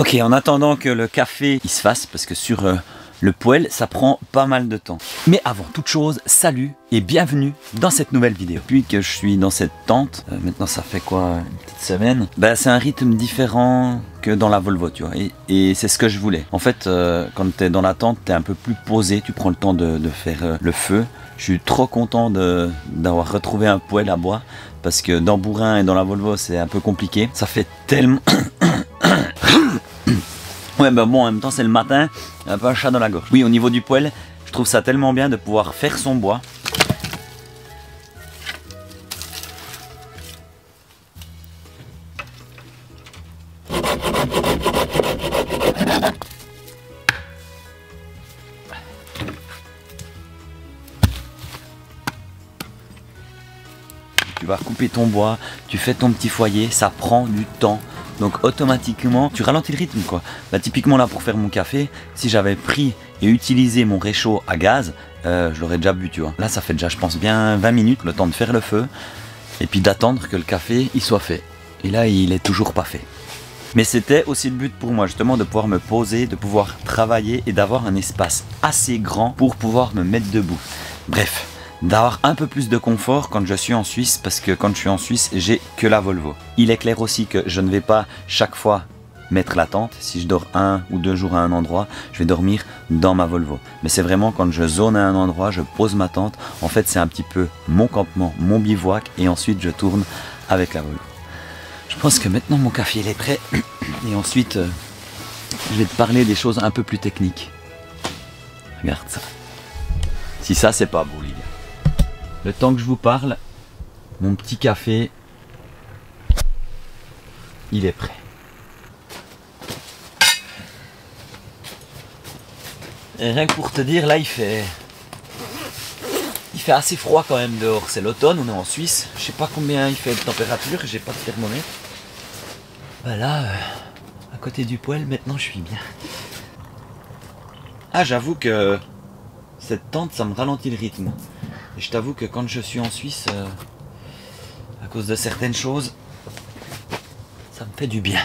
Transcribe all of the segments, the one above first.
Ok, en attendant que le café il se fasse, parce que sur le poêle, ça prend pas mal de temps. Mais avant toute chose, salut et bienvenue dans cette nouvelle vidéo. Depuis que je suis dans cette tente, maintenant ça fait quoi, une petite semaine, bah, c'est un rythme différent que dans la Volvo, tu vois. Et c'est ce que je voulais. En fait, quand tu es dans la tente, tu es un peu plus posé, tu prends le temps de faire le feu. Je suis trop content d'avoir retrouvé un poêle à bois, parce que dans Bourrin et dans la Volvo, c'est un peu compliqué. Ça fait tellement... Ouais, bah bon, en même temps, c'est le matin, un peu un chat dans la gorge. Oui, au niveau du poêle, je trouve ça tellement bien de pouvoir faire son bois. Tu vas couper ton bois, tu fais ton petit foyer, ça prend du temps. Donc automatiquement, tu ralentis le rythme quoi. Bah, typiquement là pour faire mon café, si j'avais pris et utilisé mon réchaud à gaz, je l'aurais déjà bu tu vois. Là ça fait déjà je pense bien 20 minutes le temps de faire le feu et puis d'attendre que le café il soit fait. Et là il est toujours pas fait. Mais c'était aussi le but pour moi justement de pouvoir me poser, de pouvoir travailler et d'avoir un espace assez grand pour pouvoir me mettre debout. Bref. D'avoir un peu plus de confort quand je suis en Suisse, parce que quand je suis en Suisse, j'ai que la Volvo. Il est clair aussi que je ne vais pas chaque fois mettre la tente. Si je dors 1 ou 2 jours à un endroit, je vais dormir dans ma Volvo. Mais c'est vraiment quand je zone à un endroit, je pose ma tente. En fait, c'est un petit peu mon campement, mon bivouac, et ensuite je tourne avec la Volvo. Je pense que maintenant mon café il est prêt, et ensuite je vais te parler des choses un peu plus techniques. Regarde ça. Si ça c'est pas beau les gars. Le temps que je vous parle, mon petit café, il est prêt. Et rien que pour te dire, là il fait assez froid quand même dehors. C'est l'automne, on est en Suisse. Je sais pas combien il fait de température, j'ai pas de thermomètre. Voilà, à côté du poêle, maintenant je suis bien. Ah, j'avoue que cette tente, ça me ralentit le rythme. Et je t'avoue que quand je suis en Suisse, à cause de certaines choses, ça me fait du bien.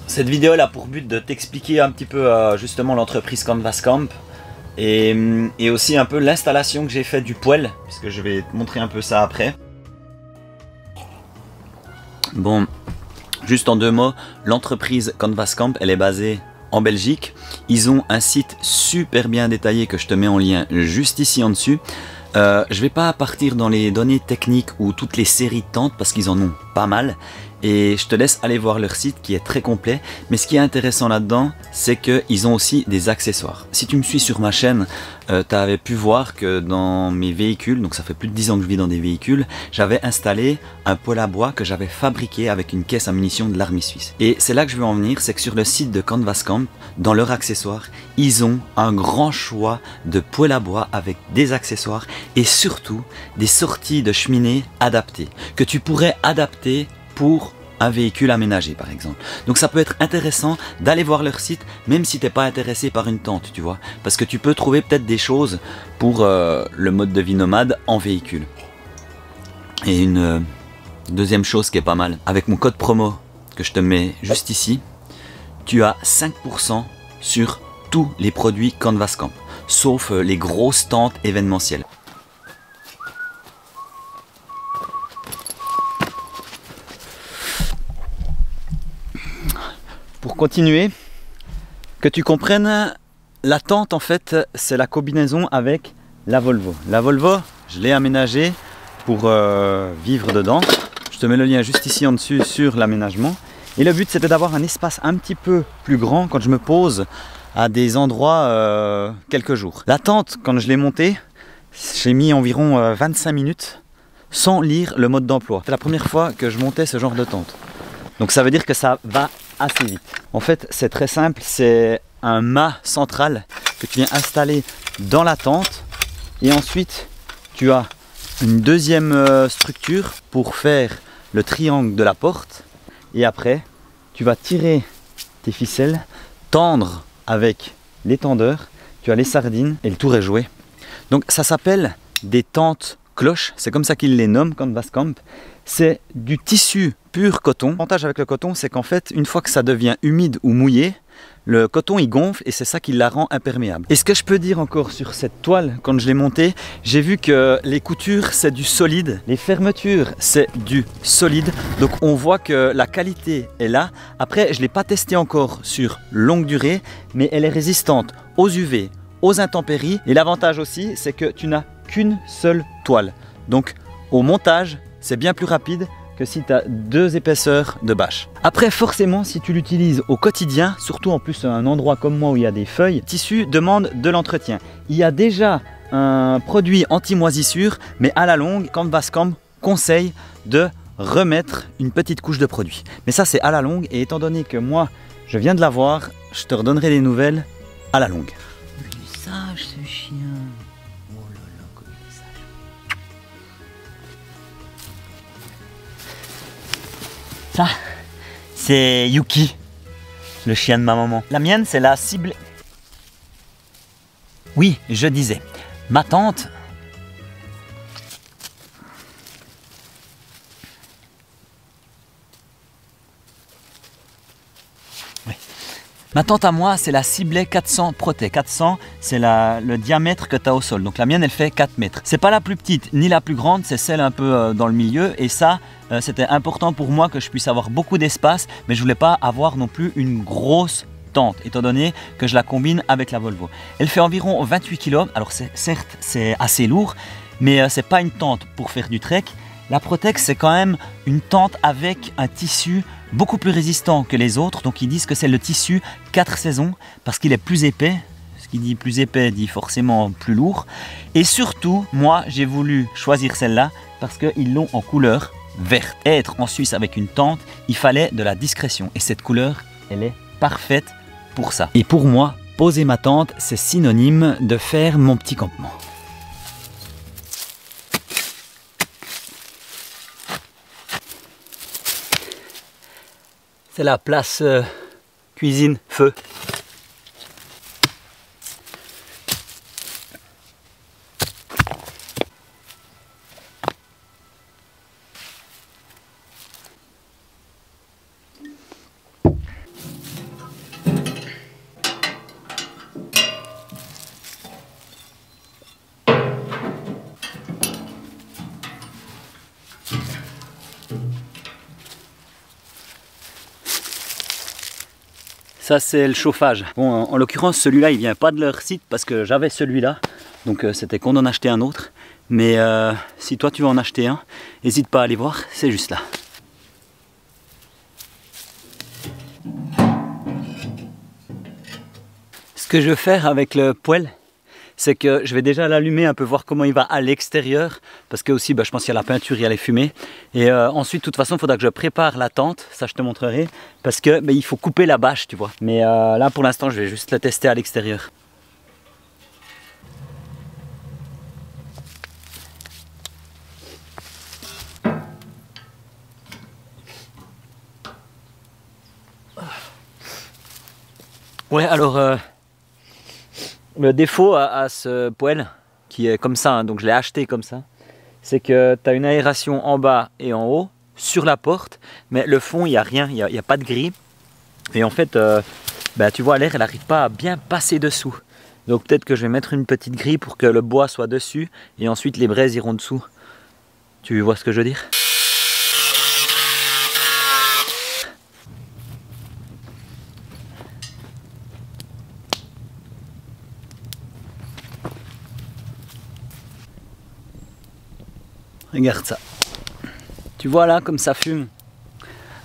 Cette vidéo elle a pour but de t'expliquer un petit peu justement l'entreprise Canvas Camp et aussi un peu l'installation que j'ai faite du poêle, puisque je vais te montrer un peu ça après. Bon. Juste en 2 mots, l'entreprise Canvas Camp, elle est basée en Belgique. Ils ont un site super bien détaillé que je te mets en lien juste ici en dessus. Je vais pas partir dans les données techniques ou toutes les séries de tentes parce qu'ils en ont pas mal. Et je te laisse aller voir leur site qui est très complet. Mais ce qui est intéressant là-dedans, c'est qu'ils ont aussi des accessoires. Si tu me suis sur ma chaîne, tu avais pu voir que dans mes véhicules, donc ça fait plus de 10 ans que je vis dans des véhicules, j'avais installé un poêle à bois que j'avais fabriqué avec une caisse à munitions de l'armée suisse. Et c'est là que je veux en venir, c'est que sur le site de Canvas Camp, dans leurs accessoires, ils ont un grand choix de poêle à bois avec des accessoires et surtout des sorties de cheminée adaptées, que tu pourrais adapter pour un véhicule aménagé par exemple. Donc ça peut être intéressant d'aller voir leur site même si tu n'es pas intéressé par une tente, tu vois, parce que tu peux trouver peut-être des choses pour le mode de vie nomade en véhicule. Et une deuxième chose qui est pas mal, avec mon code promo que je te mets juste ici, tu as 5% sur tous les produits Canvas Camp, sauf les grosses tentes événementielles. Pour continuer, que tu comprennes, la tente en fait c'est la combinaison avec la Volvo. La Volvo, je l'ai aménagée pour vivre dedans. Je te mets le lien juste ici en dessus sur l'aménagement. Et le but c'était d'avoir un espace un petit peu plus grand quand je me pose à des endroits quelques jours. La tente, quand je l'ai montée, j'ai mis environ 25 minutes sans lire le mode d'emploi. C'est la première fois que je montais ce genre de tente. Donc ça veut dire que ça va assez vite. En fait, c'est très simple, c'est un mât central que tu viens installer dans la tente et ensuite tu as une deuxième structure pour faire le triangle de la porte et après tu vas tirer tes ficelles, tendre avec les tendeurs, tu as les sardines et le tour est joué. Donc ça s'appelle des tentes cloches, c'est comme ça qu'ils les nomment, Canvascamp. C'est du tissu pur coton. L'avantage avec le coton, c'est qu'en fait, une fois que ça devient humide ou mouillé, le coton il gonfle et c'est ça qui la rend imperméable. Et ce que je peux dire encore sur cette toile, quand je l'ai montée, j'ai vu que les coutures c'est du solide, les fermetures c'est du solide, donc on voit que la qualité est là. Après je ne l'ai pas testé encore sur longue durée, mais elle est résistante aux UV, aux intempéries, et l'avantage aussi c'est que tu n'as qu'une seule toile, donc au montage c'est bien plus rapide que si tu as deux épaisseurs de bâche. Après forcément si tu l'utilises au quotidien, surtout en plus un endroit comme moi où il y a des feuilles, le tissu demande de l'entretien. Il y a déjà un produit anti-moisissure, mais à la longue Canvascamp conseille de remettre une petite couche de produit. Mais ça c'est à la longue, et étant donné que moi je viens de l'avoir, je te redonnerai des nouvelles à la longue. Il est sage ce chien. Oh là là, comme il est sage. Ça, c'est Yuki, le chien de ma maman. La mienne, c'est la cible. Oui, je disais, ma tante. Oui. Ma tante à moi, c'est la Cibley 400 Proté. 400, c'est le diamètre que tu as au sol. Donc la mienne, elle fait 4 mètres. C'est pas la plus petite ni la plus grande, c'est celle un peu dans le milieu. Et ça, c'était important pour moi que je puisse avoir beaucoup d'espace, mais je voulais pas avoir non plus une grosse tente, étant donné que je la combine avec la Volvo. Elle fait environ 28 kg. Alors certes, c'est assez lourd, mais c'est pas une tente pour faire du trek. La Protex, c'est quand même une tente avec un tissu beaucoup plus résistant que les autres. Donc ils disent que c'est le tissu 4 saisons parce qu'il est plus épais. Ce qui dit plus épais dit forcément plus lourd. Et surtout, moi, j'ai voulu choisir celle-là parce qu'ils l'ont en couleur verte. Être en Suisse avec une tente, il fallait de la discrétion. Et cette couleur, elle est parfaite pour ça. Et pour moi, poser ma tente, c'est synonyme de faire mon petit campement. C'est la place cuisine feu. Ça c'est le chauffage. Bon, en l'occurrence celui-là il vient pas de leur site parce que j'avais celui-là, donc c'était con d'en acheter un autre. Mais si toi tu veux en acheter un, n'hésite pas à aller voir, c'est juste là. Ce que je vais faire avec le poêle, c'est que je vais déjà l'allumer un peu, voir comment il va à l'extérieur, parce que aussi je pense qu'il y a la peinture, il y a les fumées. Et ensuite de toute façon il faudra que je prépare la tente, ça je te montrerai, parce que il faut couper la bâche, tu vois. Mais là pour l'instant je vais juste le tester à l'extérieur. Ouais, alors le défaut à ce poêle, qui est comme ça, hein, donc je l'ai acheté comme ça, c'est que tu as une aération en bas et en haut, sur la porte, mais le fond, il n'y a rien, il n'y a pas de grille. Et en fait, tu vois, l'air, elle n'arrive pas à bien passer dessous. Donc peut-être que je vais mettre une petite grille pour que le bois soit dessus, et ensuite les braises iront dessous. Tu vois ce que je veux dire ? Regarde ça. Tu vois là comme ça fume.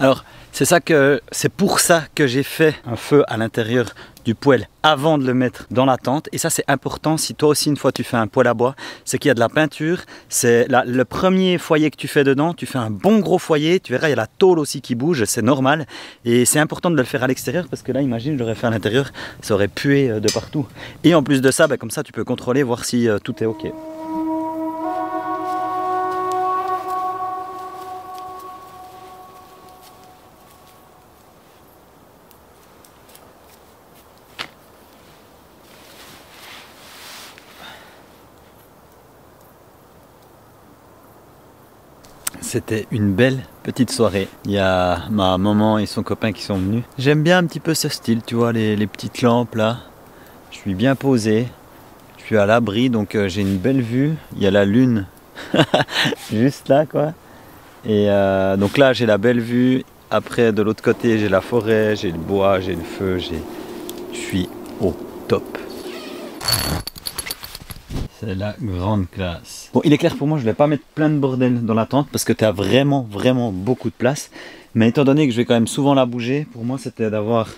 Alors c'est pour ça que j'ai fait un feu à l'intérieur du poêle avant de le mettre dans la tente. Et ça c'est important si toi aussi une fois tu fais un poêle à bois, c'est qu'il y a de la peinture. C'est le premier foyer que tu fais dedans, tu fais un bon gros foyer, tu verras il y a la tôle aussi qui bouge, c'est normal. Et c'est important de le faire à l'extérieur parce que là imagine j'aurais fait à l'intérieur, ça aurait pué de partout. Et en plus de ça, comme ça tu peux contrôler, voir si tout est ok. c'était une belle petite soirée. Il y a ma maman et son copain qui sont venus. J'aime bien un petit peu ce style, tu vois, les petites lampes là. Je suis bien posé, je suis à l'abri, donc j'ai une belle vue. Il y a la lune juste là, quoi. Et donc là, j'ai la belle vue. Après, de l'autre côté, j'ai la forêt, j'ai le bois, j'ai le feu. Je suis au top. C'est la grande classe. Bon, il est clair pour moi, je vais pas mettre plein de bordel dans la tente parce que tu as vraiment beaucoup de place. Mais étant donné que je vais quand même souvent la bouger, pour moi c'était d'avoir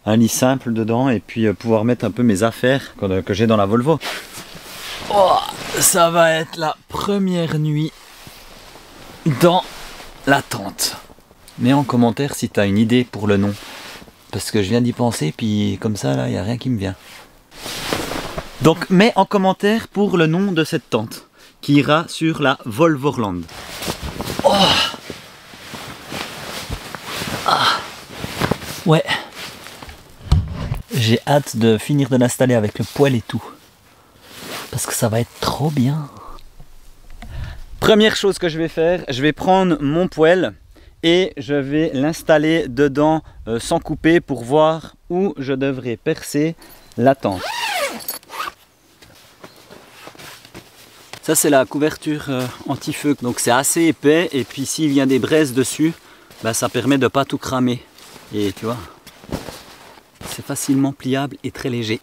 un lit simple dedans et puis pouvoir mettre un peu mes affaires que j'ai dans la Volvo. Oh, ça va être la première nuit dans la tente. Mets en commentaire si tu as une idée pour le nom. Parce que je viens d'y penser, puis comme ça là, il n'y a rien qui me vient. Donc mets en commentaire pour le nom de cette tente qui ira sur la Volvoland. Oh ah. Ouais. J'ai hâte de finir de l'installer avec le poêle et tout. Parce que ça va être trop bien. Première chose que je vais faire, je vais prendre mon poêle et je vais l'installer dedans sans couper pour voir où je devrais percer la tente. Ça c'est la couverture anti-feu, donc c'est assez épais et puis s'il vient des braises dessus, bah, ça permet de ne pas tout cramer. Et tu vois, c'est facilement pliable et très léger.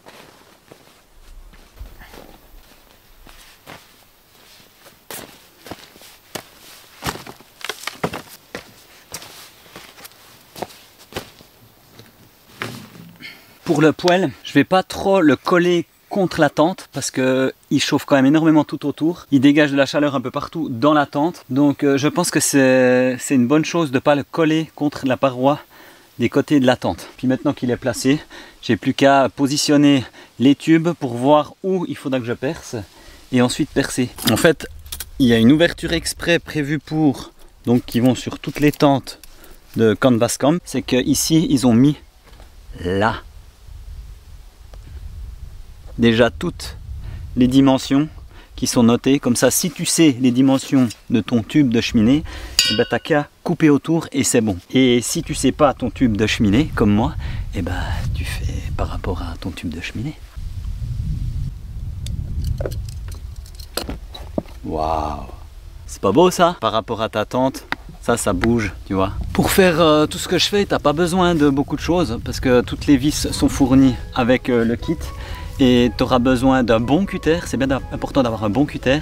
Pour le poêle, je vais pas trop le coller contre la tente parce qu'il chauffe quand même énormément tout autour. Il dégage de la chaleur un peu partout dans la tente. Donc je pense que c'est une bonne chose de ne pas le coller contre la paroi des côtés de la tente. Puis maintenant qu'il est placé, j'ai plus qu'à positionner les tubes pour voir où il faudra que je perce et ensuite percer. En fait, il y a une ouverture exprès prévue pour, donc qui vont sur toutes les tentes de Canvascamp. C'est qu'ici, ils ont mis là déjà toutes les dimensions qui sont notées. Comme ça, si tu sais les dimensions de ton tube de cheminée, eh ben, t'as qu'à couper autour et c'est bon. Et si tu sais pas ton tube de cheminée, comme moi, eh ben, tu fais par rapport à ton tube de cheminée. Waouh! C'est pas beau ça? Par rapport à ta tente, ça bouge, tu vois. Pour faire tout ce que je fais, t'as pas besoin de beaucoup de choses parce que toutes les vis sont fournies avec le kit. Et tu auras besoin d'un bon cutter, c'est bien important d'avoir un bon cutter.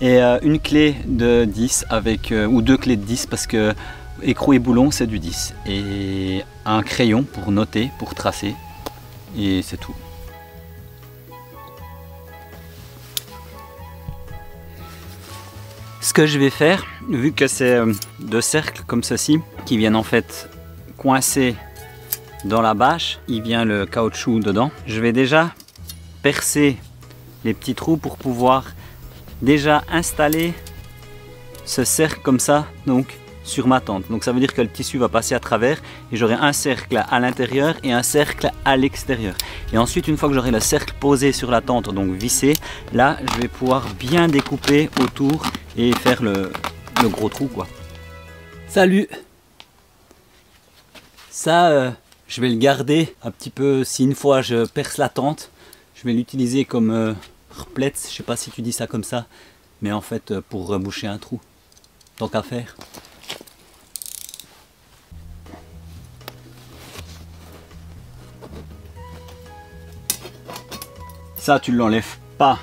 Et une clé de 10 avec, ou deux clés de 10 parce que écrou et boulon c'est du 10. Et un crayon pour noter, pour tracer. Et c'est tout. Ce que je vais faire, vu que c'est deux cercles comme ceci, qui viennent en fait coincer dans la bâche, il vient le caoutchouc dedans. Je vais déjà percer les petits trous pour pouvoir déjà installer ce cercle comme ça donc sur ma tente. Donc ça veut dire que le tissu va passer à travers et j'aurai un cercle à l'intérieur et un cercle à l'extérieur. Et ensuite une fois que j'aurai le cercle posé sur la tente, donc vissé, là je vais pouvoir bien découper autour et faire le gros trou quoi. Salut! Ça je vais le garder un petit peu si une fois je perce la tente. Je vais l'utiliser comme replète, je sais pas si tu dis ça comme ça, mais en fait pour reboucher un trou, tant qu'à faire. Ça tu l'enlèves pas,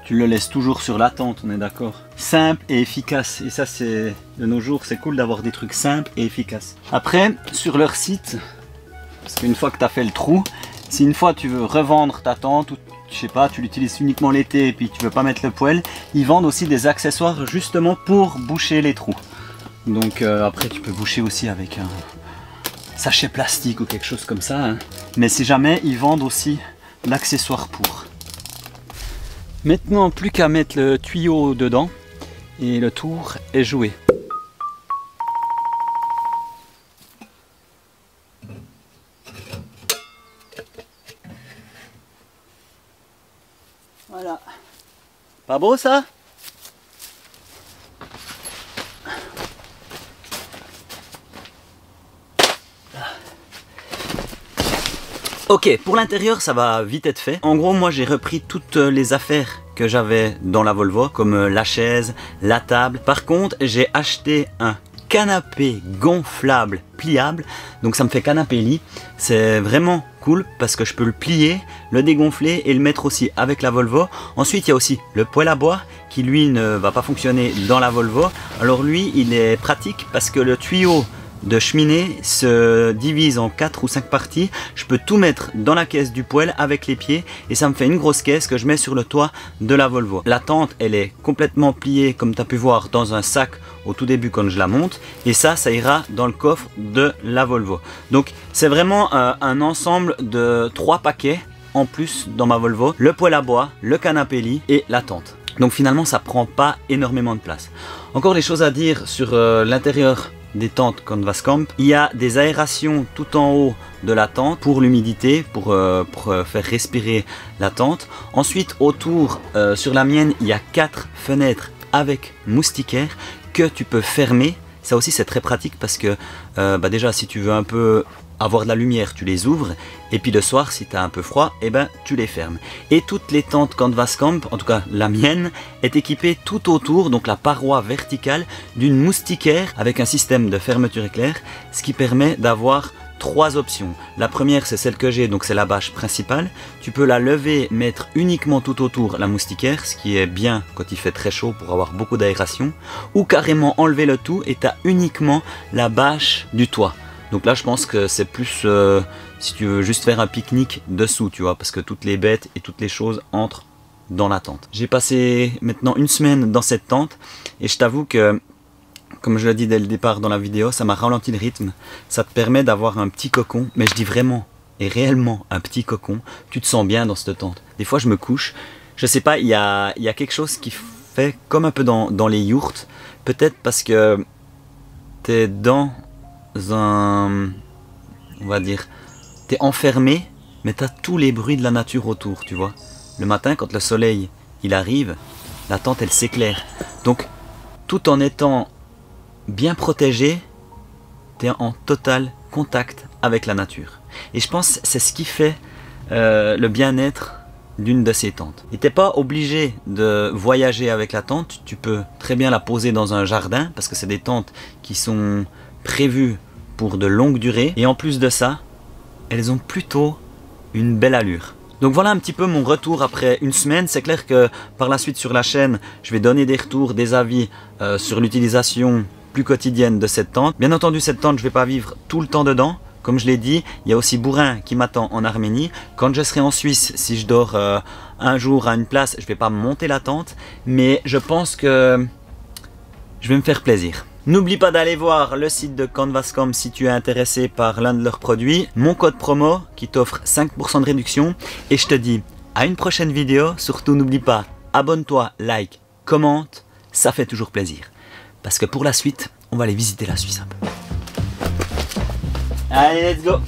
tu le laisses toujours sur la tente, on est d'accord. Simple et efficace, et ça c'est de nos jours, c'est cool d'avoir des trucs simples et efficaces. Après, sur leur site, parce qu'une fois que tu as fait le trou, si une fois tu veux revendre ta tente ou je sais pas, tu l'utilises uniquement l'été et puis tu veux pas mettre le poêle, ils vendent aussi des accessoires justement pour boucher les trous. Donc après tu peux boucher aussi avec un sachet plastique ou quelque chose comme ça. Hein. Mais si jamais, ils vendent aussi l'accessoire pour. Maintenant plus qu'à mettre le tuyau dedans et le tour est joué. Voilà. Pas beau ça? Ok, pour l'intérieur, ça va vite être fait. En gros, moi, j'ai repris toutes les affaires que j'avais dans la Volvo, comme la chaise, la table. Par contre, j'ai acheté un canapé gonflable pliable, donc ça me fait canapé lit. C'est vraiment cool parce que je peux le plier, le dégonfler et le mettre aussi avec la Volvo. Ensuite, il y a aussi le poêle à bois qui lui ne va pas fonctionner dans la Volvo. Alors lui, il est pratique parce que le tuyau de cheminée se divise en 4 ou 5 parties. Je peux tout mettre dans la caisse du poêle avec les pieds et ça me fait une grosse caisse que je mets sur le toit de la Volvo. La tente, elle est complètement pliée comme tu as pu voir dans un sac au tout début quand je la monte, et ça ira dans le coffre de la Volvo. Donc c'est vraiment un ensemble de 3 paquets en plus dans ma Volvo: le poêle à bois, le canapé lit et la tente. Donc finalement ça prend pas énormément de place. Encore des choses à dire sur l'intérieur des tentes Canvascamp. Il y a des aérations tout en haut de la tente pour l'humidité, pour faire respirer la tente. Ensuite autour, sur la mienne, il y a 4 fenêtres avec moustiquaires que tu peux fermer. Ça aussi c'est très pratique parce que déjà si tu veux un peu avoir de la lumière, tu les ouvres, et puis le soir si tu as un peu froid, tu les fermes. Et toutes les tentes Canvascamp, en tout cas la mienne, est équipée tout autour, donc la paroi verticale, d'une moustiquaire avec un système de fermeture éclair, ce qui permet d'avoir 3 options. La première, c'est celle que j'ai, donc c'est la bâche principale. Tu peux la lever, mettre uniquement tout autour la moustiquaire, ce qui est bien quand il fait très chaud pour avoir beaucoup d'aération, ou carrément enlever le tout et tu as uniquement la bâche du toit. Donc là je pense que c'est plus si tu veux juste faire un pique-nique dessous, tu vois, parce que toutes les bêtes et toutes les choses entrent dans la tente. J'ai passé maintenant une semaine dans cette tente et je t'avoue que, comme je l'ai dit dès le départ dans la vidéo, ça m'a ralenti le rythme. Ça te permet d'avoir un petit cocon, mais je dis vraiment et réellement un petit cocon. Tu te sens bien dans cette tente. Des fois je me couche, je sais pas, il y a quelque chose qui fait comme un peu dans les yourtes. Peut-être parce que t'es dans un, on va dire, t'es enfermé, mais t'as tous les bruits de la nature autour, tu vois. Le matin, quand le soleil il arrive, la tente elle s'éclaire. Donc, tout en étant bien protégé, t'es en total contact avec la nature. Et je pense que c'est ce qui fait le bien-être d'une de ces tentes. Et t'es pas obligé de voyager avec la tente, tu peux très bien la poser dans un jardin, parce que c'est des tentes qui sont prévues pour de longues durées, et en plus de ça, elles ont plutôt une belle allure. Donc voilà un petit peu mon retour après une semaine. C'est clair que par la suite sur la chaîne, je vais donner des retours, des avis sur l'utilisation plus quotidienne de cette tente. Bien entendu, cette tente, je ne vais pas vivre tout le temps dedans. Comme je l'ai dit, il y a aussi Bourrin qui m'attend en Arménie. Quand je serai en Suisse, si je dors un jour à une place, je ne vais pas monter la tente, mais je pense que je vais me faire plaisir. N'oublie pas d'aller voir le site de Canvascamp si tu es intéressé par l'un de leurs produits. Mon code promo qui t'offre 5% de réduction. Et je te dis à une prochaine vidéo. Surtout n'oublie pas, abonne-toi, like, commente. Ça fait toujours plaisir. Parce que pour la suite, on va aller visiter la Suisse un peu. Allez, let's go!